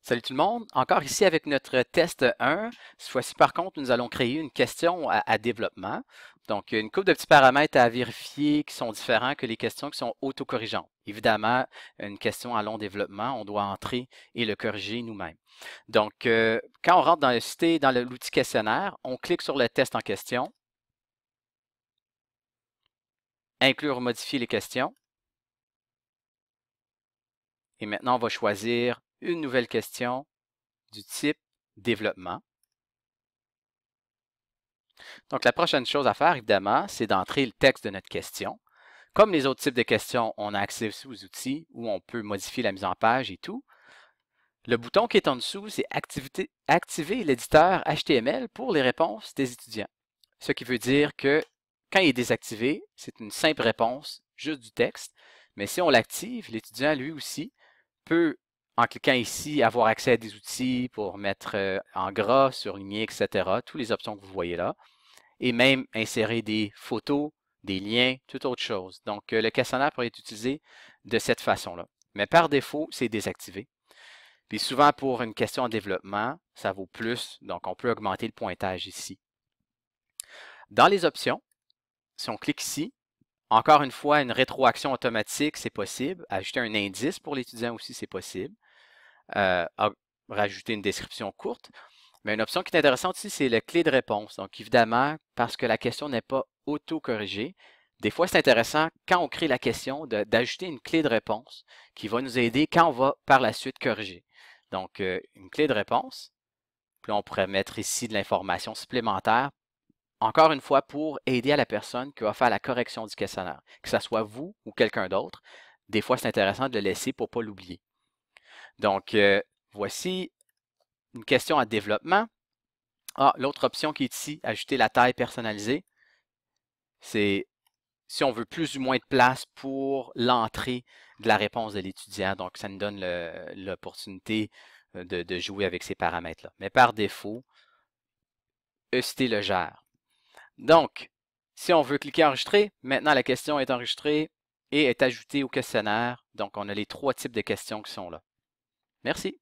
Salut tout le monde, encore ici avec notre test 1. Cette fois-ci, par contre, nous allons créer une question à développement. Donc, une couple de petits paramètres à vérifier qui sont différents que les questions qui sont autocorrigeantes. Évidemment, une question à long développement, on doit entrer et le corriger nous-mêmes. Donc, quand on rentre dans l'outil questionnaire, on clique sur le test en question, inclure ou modifier les questions. Et maintenant, on va choisir une nouvelle question du type développement. Donc, la prochaine chose à faire, évidemment, c'est d'entrer le texte de notre question. Comme les autres types de questions, on a accès aussi aux outils où on peut modifier la mise en page et tout. Le bouton qui est en dessous, c'est activer l'éditeur HTML pour les réponses des étudiants. Ce qui veut dire que quand il est désactivé, c'est une simple réponse, juste du texte. Mais si on l'active, l'étudiant, lui aussi, peut, en cliquant ici, avoir accès à des outils pour mettre en gras, surligner, etc. Toutes les options que vous voyez là. Et même insérer des photos, des liens, toute autre chose. Donc, le questionnaire pourrait être utilisé de cette façon-là. Mais par défaut, c'est désactivé. Puis souvent, pour une question en développement, ça vaut plus. Donc, on peut augmenter le pointage ici. Dans les options, si on clique ici, encore une fois, une rétroaction automatique, c'est possible. Ajouter un indice pour l'étudiant aussi, c'est possible. Rajouter une description courte. Mais une option qui est intéressante ici, c'est la clé de réponse. Donc, évidemment, parce que la question n'est pas auto-corrigée, des fois, c'est intéressant, quand on crée la question, d'ajouter une clé de réponse qui va nous aider quand on va par la suite corriger. Donc, une clé de réponse. Puis on pourrait mettre ici de l'information supplémentaire, encore une fois, pour aider à la personne qui va faire la correction du questionnaire, que ce soit vous ou quelqu'un d'autre. Des fois, c'est intéressant de le laisser pour ne pas l'oublier. Donc, voici une question à développement. L'autre option qui est ici, ajouter la taille personnalisée, c'est si on veut plus ou moins de place pour l'entrée de la réponse de l'étudiant. Donc, ça nous donne l'opportunité de jouer avec ces paramètres-là. Mais par défaut, ECT le gère. Donc, si on veut cliquer enregistrer, maintenant la question est enregistrée et est ajoutée au questionnaire. Donc, on a les trois types de questions qui sont là. Merci.